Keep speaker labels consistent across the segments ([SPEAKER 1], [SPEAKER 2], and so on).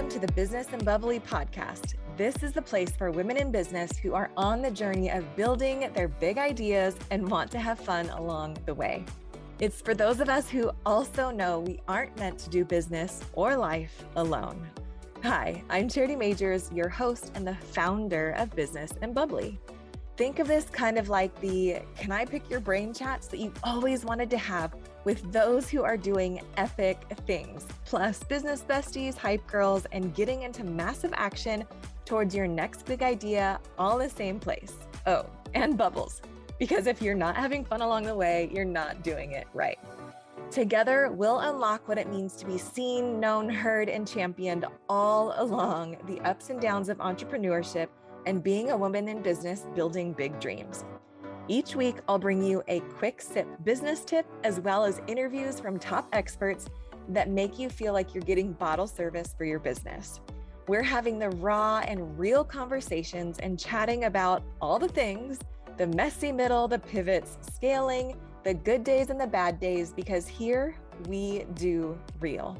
[SPEAKER 1] Welcome to the Business and Bubbly podcast. This is the place for women in business who are on the journey of building their big ideas and want to have fun along the way. It's for those of us who also know we aren't meant to do business or life alone. Hi, I'm Charity Majors, your host and the founder of Business and Bubbly. Think of this kind of like the can I pick your brain chats that you've always wanted to have with those who are doing epic things, plus business besties, hype girls, and getting into massive action towards your next big idea all in the same place. Oh, and bubbles, because if you're not having fun along the way, you're not doing it right. Together, we'll unlock what it means to be seen, known, heard, and championed all along the ups and downs of entrepreneurship and being a woman in business building big dreams. Each week, I'll bring you a quick sip business tip, as well as interviews from top experts that make you feel like you're getting bottle service for your business. We're having the raw and real conversations and chatting about all the things, the messy middle, the pivots, scaling, the good days and the bad days, because here we do real.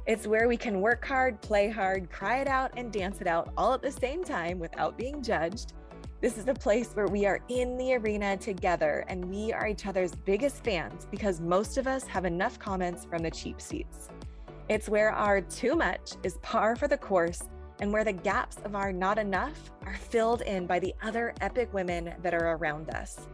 [SPEAKER 1] It's where we can work hard, play hard, cry it out, and dance it out all at the same time without being judged. This is a place where we are in the arena together and we are each other's biggest fans because most of us have enough comments from the cheap seats. It's where our too much is par for the course and where the gaps of our not enough are filled in by the other epic women that are around us.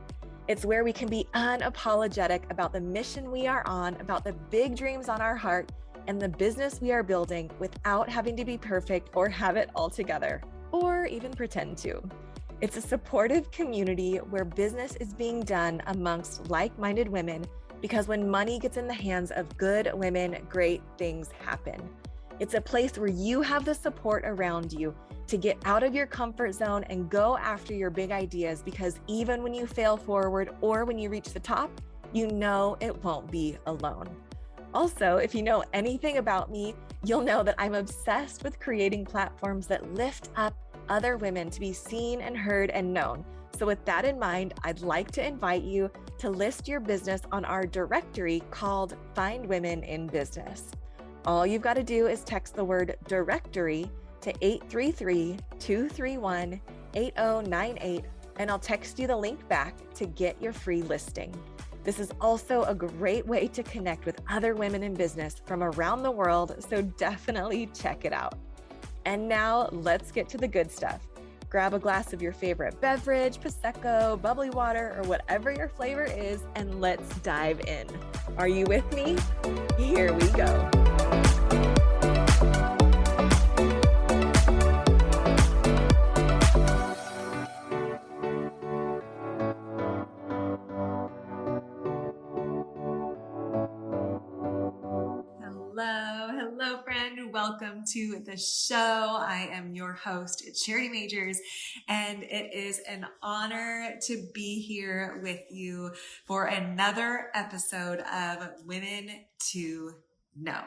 [SPEAKER 1] It's where we can be unapologetic about the mission we are on, about the big dreams on our heart, and the business we are building without having to be perfect or have it all together, or even pretend to. It's a supportive community where business is being done amongst like-minded women, because when money gets in the hands of good women, great things happen. It's a place where you have the support around you to get out of your comfort zone and go after your big ideas, because even when you fail forward or when you reach the top, you know it won't be alone. Also, if you know anything about me, you'll know that I'm obsessed with creating platforms that lift up other women to be seen and heard and known. So with that in mind, I'd like to invite you to list your business on our directory called Find Women in Business. All you've got to do is text the word directory to 833-231-8098, and I'll text you the link back to get your free listing. This is also a great way to connect with other women in business from around the world, so definitely check it out. And now let's get to the good stuff. Grab a glass of your favorite beverage, Prosecco, bubbly water, or whatever your flavor is, and let's dive in. Are you with me? Here we go. Hello, friend. Welcome to the show. I am your host, Charity Majors, and it is an honor to be here with you for another episode of Women to Know.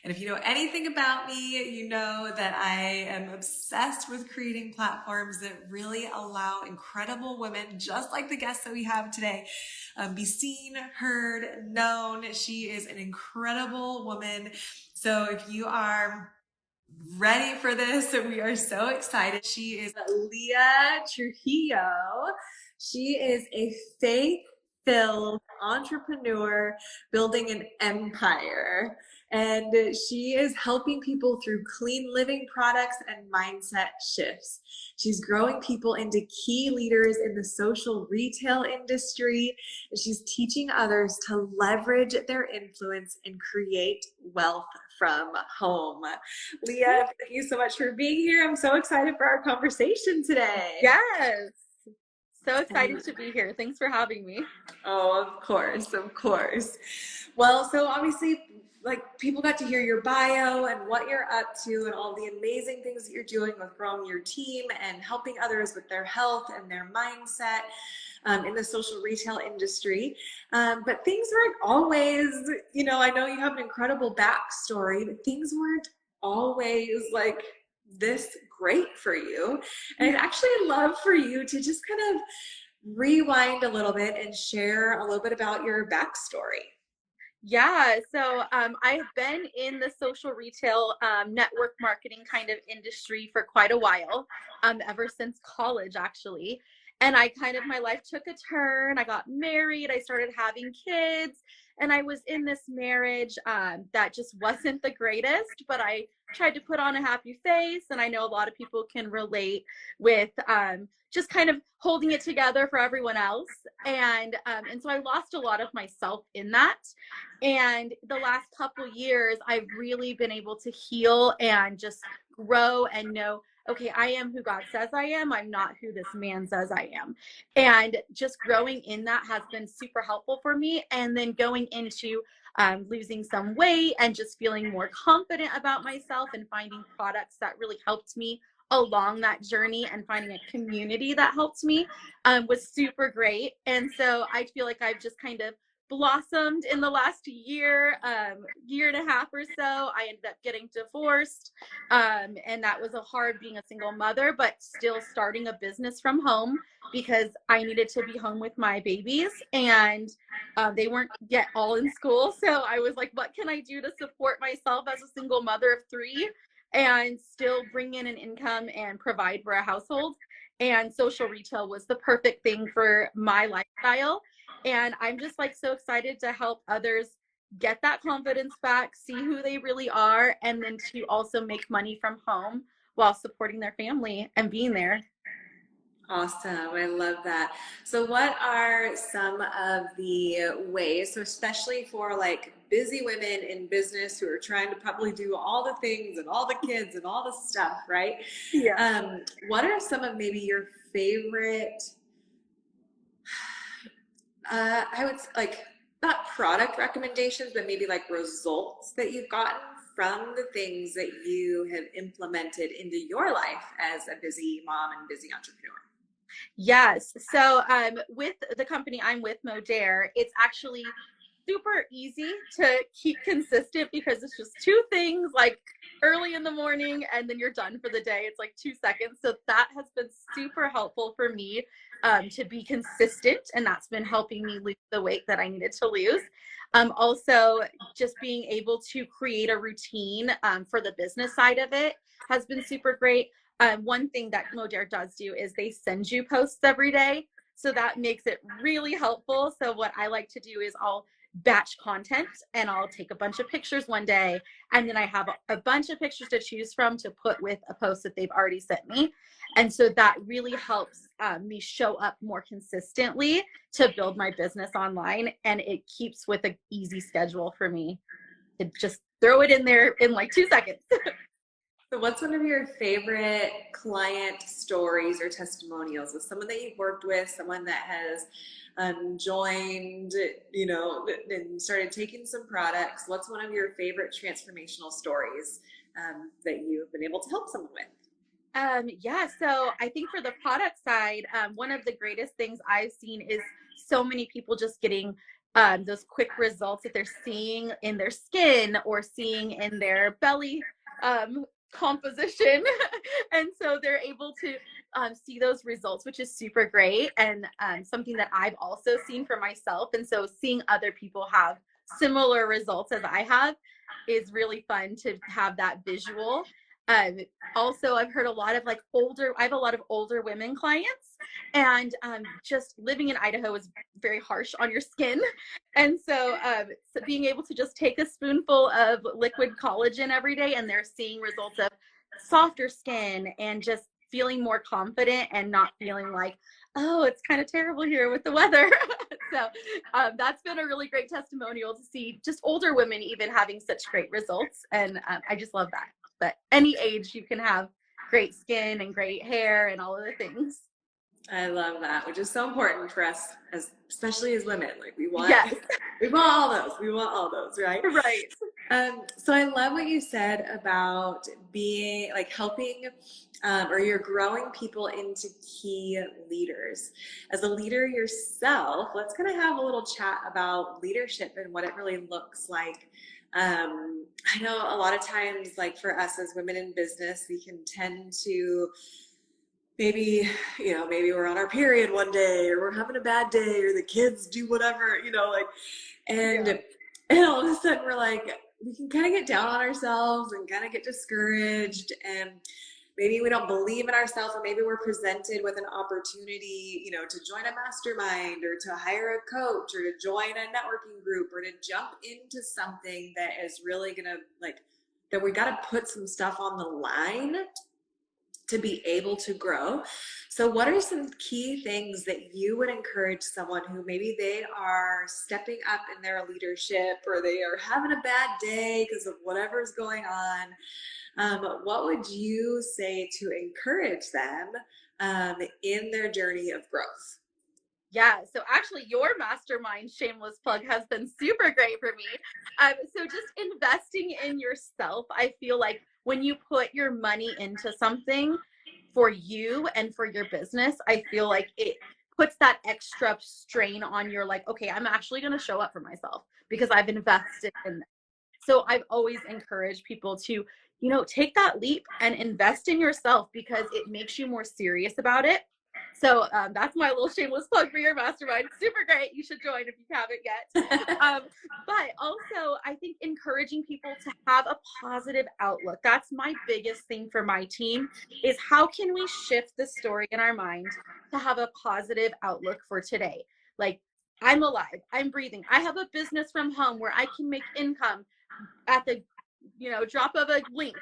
[SPEAKER 1] And if you know anything about me, you know that I am obsessed with creating platforms that really allow incredible women, just like the guest that we have today, be seen, heard, known. She is an incredible woman. So if you are ready for this, we are so excited. She is Leah Trujillo. She is a faith-filled entrepreneur building an empire. And she is helping people through clean living products and mindset shifts. She's growing people into key leaders in the social retail industry. And she's teaching others to leverage their influence and create wealth from home. Leah, thank you so much for being here. I'm so excited for our conversation today.
[SPEAKER 2] Yes. So excited to be here. Thanks for having me.
[SPEAKER 1] Oh, of course, of course. Well, so obviously, like, people got to hear your bio and what you're up to and all the amazing things that you're doing with growing your team and helping others with their health and their mindset in the social retail industry. But things weren't always, I know you have an incredible backstory, but things weren't always like this great for you. And I'd actually love for you to just kind of rewind a little bit and share a little bit about your backstory.
[SPEAKER 2] Yeah, so I've been in the social retail network marketing kind of industry for quite a while, ever since college, actually. And I kind of, my life took a turn. I got married, I started having kids, and I was in this marriage that just wasn't the greatest, but I tried to put on a happy face. And I know a lot of people can relate with just kind of holding it together for everyone else. And so I lost a lot of myself in that. And the last couple years, I've really been able to heal and just grow and know, okay, I am who God says I am. I'm not who this man says I am. And just growing in that has been super helpful for me. And then going into losing some weight and just feeling more confident about myself and finding products that really helped me along that journey and finding a community that helped me was super great. And so I feel like I've just kind of blossomed in the last year and a half or so. I ended up getting divorced, and that was a hard being a single mother, but still starting a business from home because I needed to be home with my babies, and they weren't yet all in school. So I was like, what can I do to support myself as a single mother of three and still bring in an income and provide for a household? And social retail was the perfect thing for my lifestyle. And I'm just like so excited to help others get that confidence back, see who they really are, and then to also make money from home while supporting their family and being there.
[SPEAKER 1] Awesome. I love that. So, what are some of the ways, so especially for like busy women in business who are trying to probably do all the things and all the kids and all the stuff, right?
[SPEAKER 2] Yeah.
[SPEAKER 1] What are some of maybe your favorite, I would like, not product recommendations, but maybe like results that you've gotten from the things that you have implemented into your life as a busy mom and busy entrepreneur?
[SPEAKER 2] Yes. So with the company I'm with, Modere, it's actually super easy to keep consistent because it's just two things like early in the morning and then you're done for the day. It's like 2 seconds. So that has been super helpful for me to be consistent. And that's been helping me lose the weight that I needed to lose. Also, just being able to create a routine for the business side of it has been super great. One thing that Modere does do is they send you posts every day. So that makes it really helpful. So what I like to do is I'll batch content and I'll take a bunch of pictures one day and then I have a bunch of pictures to choose from to put with a post that they've already sent me. And so that really helps me show up more consistently to build my business online, and it keeps with an easy schedule for me to just throw it in there in like 2 seconds.
[SPEAKER 1] So, what's one of your favorite client stories or testimonials of someone that you've worked with, someone that has joined, and started taking some products? What's one of your favorite transformational stories that you've been able to help someone with?
[SPEAKER 2] Yeah, so I think for the product side, one of the greatest things I've seen is so many people just getting those quick results that they're seeing in their skin or seeing in their belly composition. And so they're able to see those results, which is super great and something that I've also seen for myself. And so seeing other people have similar results as I have is really fun to have that visual. Um, Also, I've heard a lot of I have a lot of older women clients, and just living in Idaho is very harsh on your skin. And so being able to just take a spoonful of liquid collagen every day and they're seeing results of softer skin and just feeling more confident and not feeling like, oh, it's kind of terrible here with the weather. So that's been a really great testimonial to see just older women even having such great results. And I just love that. But any age you can have great skin and great hair and all of the things.
[SPEAKER 1] I love that, which is so important for us, as especially as women. Like we want,
[SPEAKER 2] Yes.
[SPEAKER 1] we want all those. We want all those, right?
[SPEAKER 2] Right.
[SPEAKER 1] So I love what you said about being like helping, or you're growing people into key leaders. As a leader yourself, let's kind of have a little chat about leadership and what it really looks like. I know a lot of times, like for us as women in business, we can tend to maybe, maybe we're on our period one day or we're having a bad day or the kids do whatever, like, and
[SPEAKER 2] Yeah.
[SPEAKER 3] And all of a sudden we're like, we can kind of get down on ourselves and kind of get discouraged, and maybe we don't believe in ourselves, or maybe we're presented with an opportunity, to join a mastermind or to hire a coach or to join a networking group or to jump into something that is really gonna that we got to put some stuff on the line to be able to grow. So what are some key things that you would encourage someone who maybe they are stepping up in their leadership, or they are having a bad day because of whatever's going on? What would you say to encourage them in their journey of growth?
[SPEAKER 2] Yeah, so actually your mastermind, shameless plug, has been super great for me. So just investing in yourself, I feel like when you put your money into something for you and for your business, I feel like it puts that extra strain on your, like, okay, I'm actually going to show up for myself because I've invested in this. So I've always encouraged people to, take that leap and invest in yourself because it makes you more serious about it. So that's my little shameless plug for your mastermind. Super great. You should join if you haven't yet. But also, I think encouraging people to have a positive outlook. That's my biggest thing for my team, is how can we shift the story in our mind to have a positive outlook for today? Like, I'm alive, I'm breathing, I have a business from home where I can make income at the drop of a link,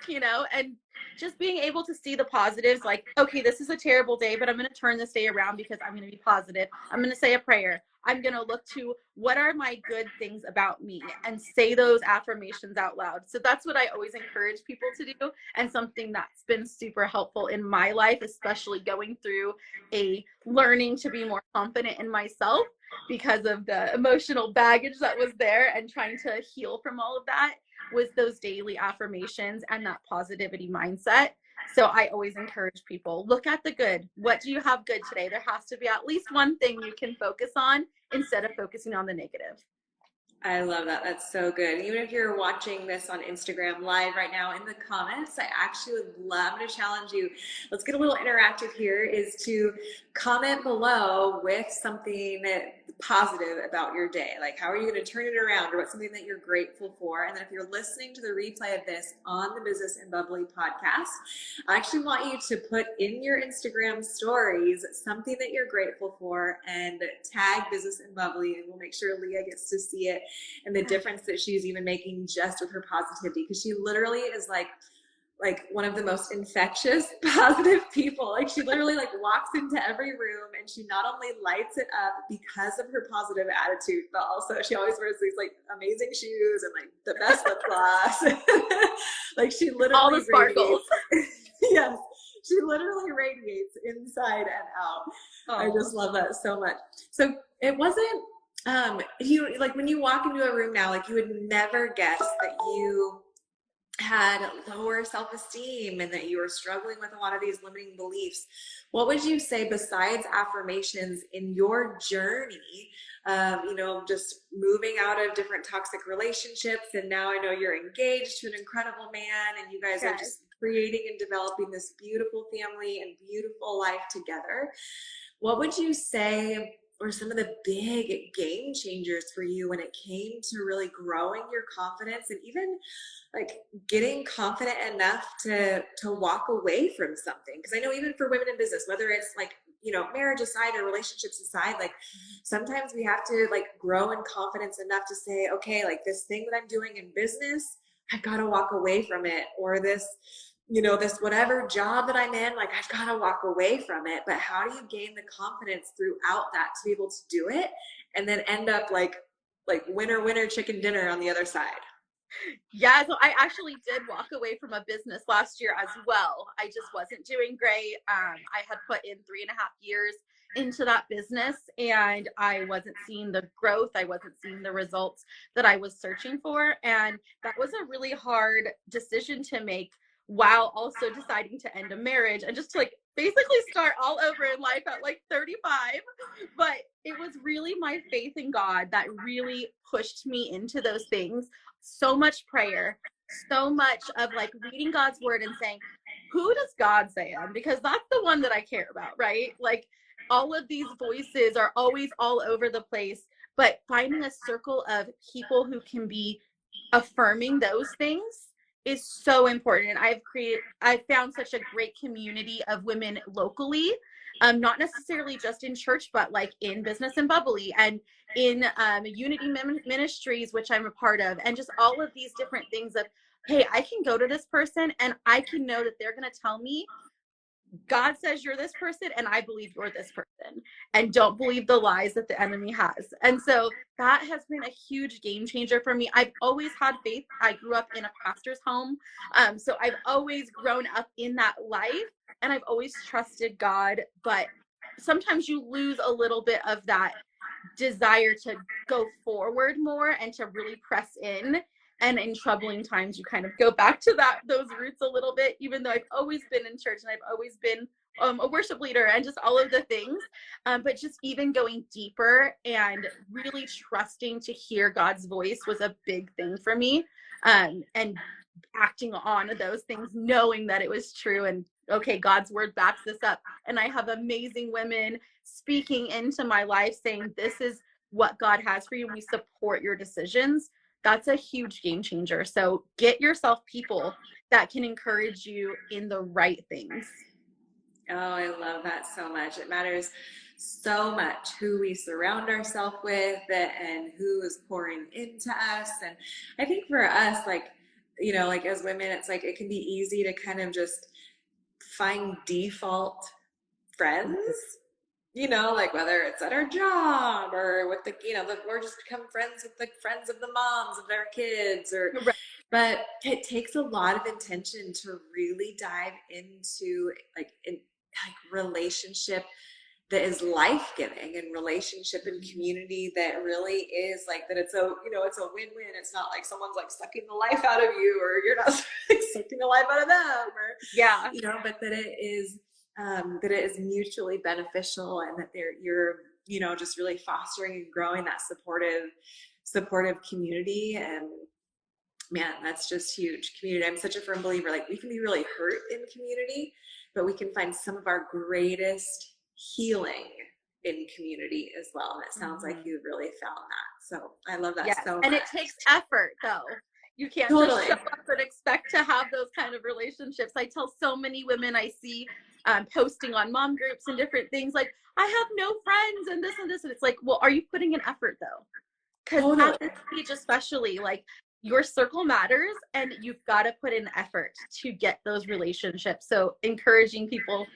[SPEAKER 2] and just being able to see the positives, like, okay, this is a terrible day, but I'm going to turn this day around because I'm going to be positive. I'm going to say a prayer. I'm going to look to what are my good things about me and say those affirmations out loud. So that's what I always encourage people to do, and something that's been super helpful in my life, especially going through a learning to be more confident in myself because of the emotional baggage that was there and trying to heal from all of that, was those daily affirmations and that positivity mindset. So I always encourage people, look at the good. What do you have good today? There has to be at least one thing you can focus on instead of focusing on the negative.
[SPEAKER 3] I love that. That's so good. Even if you're watching this on Instagram live right now, in the comments, I actually would love to challenge you. Let's get a little interactive here, is to comment below with something positive about your day. Like, how are you going to turn it around, or what's something that you're grateful for? And then if you're listening to the replay of this on the Business and Bubbly podcast, I actually want you to put in your Instagram stories something that you're grateful for and tag Business and Bubbly, and we'll make sure Leah gets to see it and the difference that she's even making just with her positivity, because she literally is like one of the most infectious positive people. Like, she literally walks into every room and she not only lights it up because of her positive attitude, but also she always wears these amazing shoes and the best lip gloss. She literally
[SPEAKER 2] all the sparkles.
[SPEAKER 3] Yes, she literally radiates inside and out. Oh. I just love that so much. So it wasn't you, when you walk into a room now, you would never guess that you had lower self-esteem and that you were struggling with a lot of these limiting beliefs. What would you say, besides affirmations, in your journey of, just moving out of different toxic relationships, and now I know you're engaged to an incredible man, and you guys are just creating and developing this beautiful family and beautiful life together. What would you say were some of the big game changers for you when it came to really growing your confidence, and even getting confident enough to walk away from something? Because I know even for women in business, whether it's marriage aside or relationships aside, sometimes we have to grow in confidence enough to say, okay, this thing that I'm doing in business, I've got to walk away from it, or this this whatever job that I'm in, I've got to walk away from it. But how do you gain the confidence throughout that to be able to do it and then end up like winner chicken dinner on the other side?
[SPEAKER 2] Yeah, so I actually did walk away from a business last year as well. I just wasn't doing great. I had put in 3.5 years into that business, and I wasn't seeing the growth. I wasn't seeing the results that I was searching for. And that was a really hard decision to make, while also deciding to end a marriage and just to basically start all over in life at 35. But it was really my faith in God that really pushed me into those things. So much prayer, so much of reading God's word and saying, who does God say I am? Because that's the one that I care about, right? All of these voices are always all over the place, but finding a circle of people who can be affirming those things is so important. I've found such a great community of women locally, not necessarily just in church, but like in Business and Bubbly and in Unity Ministries, which I'm a part of, and just all of these different things of, hey, I can go to this person and I can know that they're going to tell me God says you're this person and I believe you're this person, and don't believe the lies that the enemy has. And so that has been a huge game changer for me. I've always had faith. I grew up in a pastor's home. So I've always grown up in that life and I've always trusted God, but sometimes you lose a little bit of that desire to go forward more and to really press in. And in troubling times, you kind of go back to those roots a little bit, even though I've always been in church and I've always been a worship leader and just all of the things. But just even going deeper and really trusting to hear God's voice was a big thing for me. And acting on those things, knowing that it was true. And okay, God's word backs this up. And I have amazing women speaking into my life saying, this is what God has for you. We support your decisions. That's a huge game changer. So get yourself people that can encourage you in the right things.
[SPEAKER 3] Oh, I love that so much. It matters so much who we surround ourselves with and who is pouring into us. And I think for us, like, you know, like as women, it's like it can be easy to kind of just find default friends. You know, like whether it's at our job or with the, you know, we're just become friends with the friends of the moms of their kids, or,
[SPEAKER 2] Right.
[SPEAKER 3] But it takes a lot of intention to really dive into like relationship that is life-giving, and relationship and community that really is like that. It's a, you know, it's a win-win. It's not like someone's like sucking the life out of you, or you're not like sucking the life out of them, or,
[SPEAKER 2] yeah,
[SPEAKER 3] you know, but that it is mutually beneficial, and that you're, you know, just really fostering and growing that supportive community. And man, that's just huge. Community. I'm such a firm believer. Like, we can be really hurt in community, but we can find some of our greatest healing in community as well. And it sounds like you've really found that. So I love that so much.
[SPEAKER 2] And it takes effort though. You can't just show up and expect to have those kind of relationships. I tell so many women I see posting on mom groups and different things like, I have no friends and this and this. And it's like, well, are you putting in effort though? Because at this age especially, like, your circle matters and you've got to put in effort to get those relationships. So encouraging people,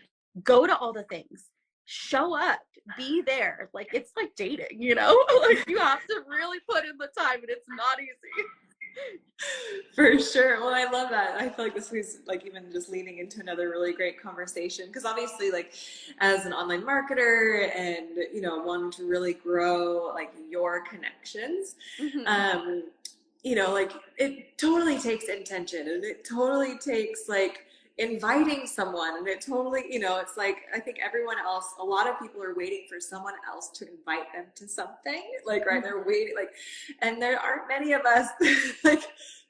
[SPEAKER 2] go to all the things, show up, be there. Like, it's like dating, you know, like you have to really put in the time and it's not easy.
[SPEAKER 3] For sure. Well, I love that. I feel like this was like even just leading into another really great conversation, because obviously, like, as an online marketer and, you know, wanting to really grow like your connections, you know, like it totally takes intention, and it totally takes like inviting someone, and it totally, you know, it's like, I think everyone else, a lot of people are waiting for someone else to invite them to something, like, right, they're waiting, like, and there aren't many of us, like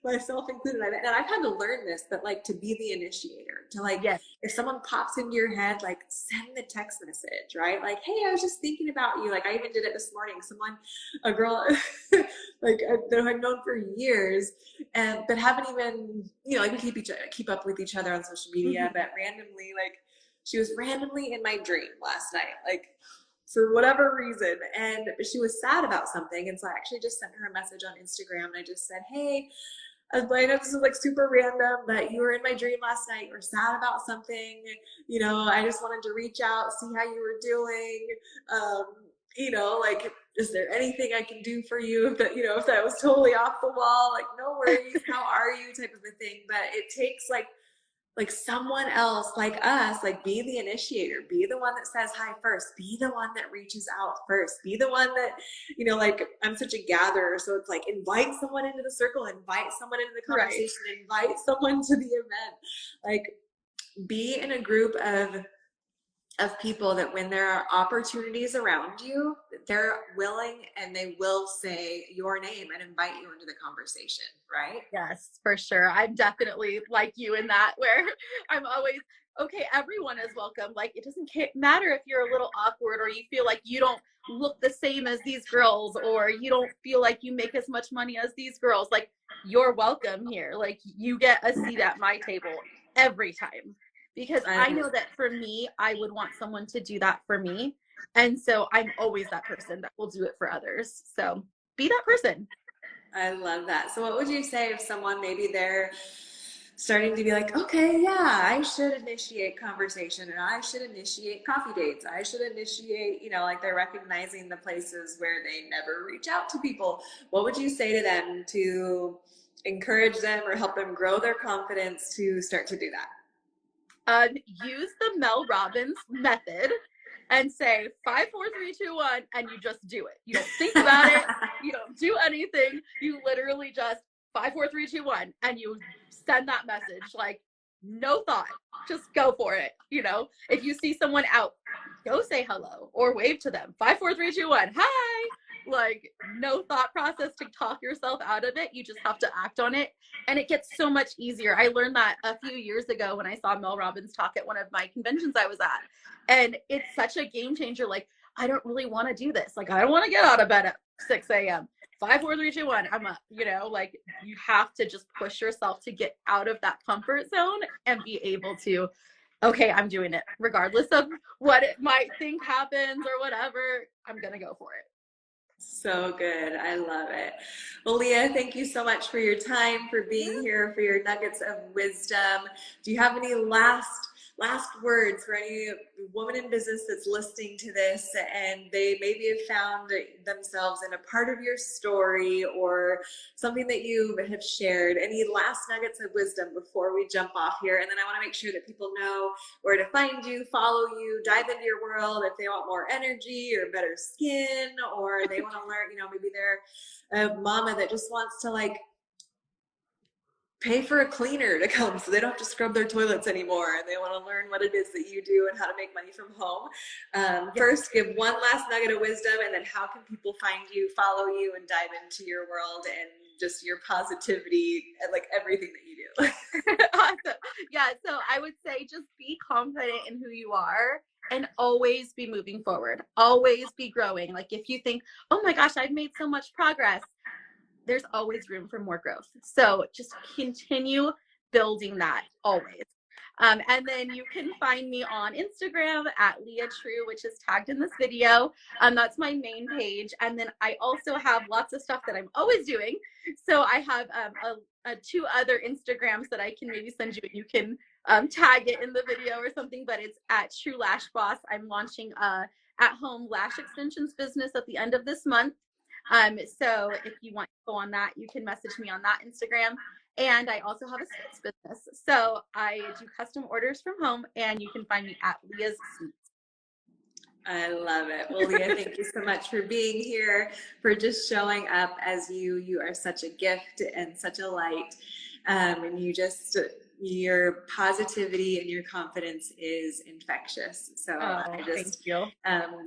[SPEAKER 3] myself included, and I've had to learn this, but like to be the initiator, to like, if someone pops into your head, like send the text message, right? Like, hey, I was just thinking about you. Like, I even did it this morning. A girl like that I've known for years, but haven't even, you know, like we keep up with each other on social media, but randomly, like, she was randomly in my dream last night, like for whatever reason, and she was sad about something, and so I actually just sent her a message on Instagram, and I just said, hey, I know this is like super random, but you were in my dream last night. You were sad about something. You know, I just wanted to reach out, see how you were doing. You know, like, is there anything I can do for you? If that, you know, if that was totally off the wall, like, no worries. How are you? Type of a thing. But it takes like someone else, like us, like, be the initiator, be the one that says hi first, be the one that reaches out first, be the one that, you know, like, I'm such a gatherer, so it's like, invite someone into the circle, invite someone into the conversation, invite someone to the event, like, be in a group of people that when there are opportunities around you, they're willing and they will say your name and invite you into the conversation, right?
[SPEAKER 2] Yes, for sure. I'm definitely like you in that, where I'm always, okay, everyone is welcome. Like, it doesn't matter if you're a little awkward or you feel like you don't look the same as these girls, or you don't feel like you make as much money as these girls, like, you're welcome here. Like, you get a seat at my table every time, because I know that for me, I would want someone to do that for me. And so I'm always that person that will do it for others. So be that person.
[SPEAKER 3] I love that. So what would you say if someone, maybe they're starting to be like, okay, yeah, I should initiate conversation, and I should initiate coffee dates. I should initiate, like they're recognizing the places where they never reach out to people. What would you say to them to encourage them or help them grow their confidence to start to do that?
[SPEAKER 2] Use the Mel Robbins method and say 5, 4, 3, 2, 1, and you just do it. You don't think about it. You don't do anything. You literally just 5, 4, 3, 2, 1, and you send that message, like, no thought. Just go for it. If you see someone out, go say hello or wave to them. 5, 4, 3, 2, 1. Hi. Like, no thought process to talk yourself out of it. You just have to act on it. And it gets so much easier. I learned that a few years ago when I saw Mel Robbins talk at one of my conventions I was at. And it's such a game changer. Like, I don't really want to do this. Like, I don't want to get out of bed at 6 a.m. 5, 4, 3, 2, 1. I'm up. Like, you have to just push yourself to get out of that comfort zone and be able to, okay, I'm doing it. Regardless of what it might think happens or whatever, I'm going to go for it.
[SPEAKER 3] So good. I love it. Well, Leah, thank you so much for your time, for being here, for your nuggets of wisdom. Do you have any last words for any woman in business that's listening to this and they maybe have found themselves in a part of your story or something that you have shared? Any last nuggets of wisdom before we jump off here? And then I want to make sure that people know where to find you, follow you, dive into your world if they want more energy or better skin, or they want to learn, maybe they're a mama that just wants to pay for a cleaner to come so they don't have to scrub their toilets anymore, and they want to learn what it is that you do and how to make money from home. First, give one last nugget of wisdom, and then how can people find you, follow you, and dive into your world and just your positivity and everything that you do?
[SPEAKER 2] Awesome. Yeah, so I would say just be confident in who you are and always be moving forward. Always be growing. Like, if you think, oh my gosh, I've made so much progress, there's always room for more growth. So just continue building that always. And then you can find me on Instagram at Leah True, which is tagged in this video. That's my main page. And then I also have lots of stuff that I'm always doing. So I have 2 other Instagrams that I can maybe send you, and you can tag it in the video or something, but it's at True Lash Boss. I'm launching a at-home lash extensions business at the end of this month. So if you want to go on that, you can message me on that Instagram. And I also have a sweets business. So I do custom orders from home, and you can find me at Leah's Sweets.
[SPEAKER 3] I love it. Well, Leah, thank you so much for being here, for just showing up as you. You are such a gift and such a light. And your positivity and your confidence is infectious. So I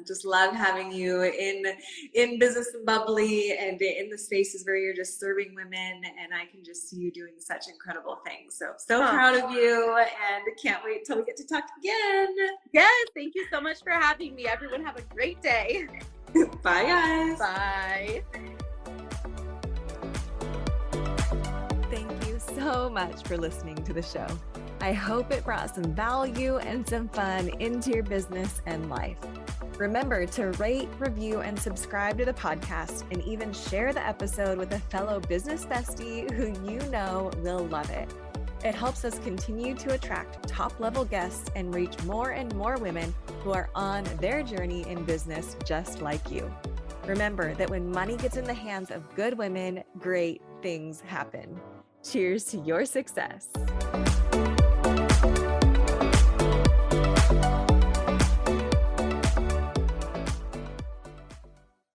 [SPEAKER 3] just love having you in Business and Bubbly and in the spaces where you're just serving women, and I can just see you doing such incredible things. So proud of you, and can't wait till we get to talk again.
[SPEAKER 2] Yes, thank you so much for having me. Everyone have a great day.
[SPEAKER 3] Bye, guys.
[SPEAKER 2] Bye.
[SPEAKER 1] Thank you so much for listening to the show. I hope it brought some value and some fun into your business and life. Remember to rate, review, and subscribe to the podcast, and even share the episode with a fellow business bestie who you know will love it. It helps us continue to attract top-level guests and reach more and more women who are on their journey in business just like you. Remember that when money gets in the hands of good women, great things happen. Cheers to your success.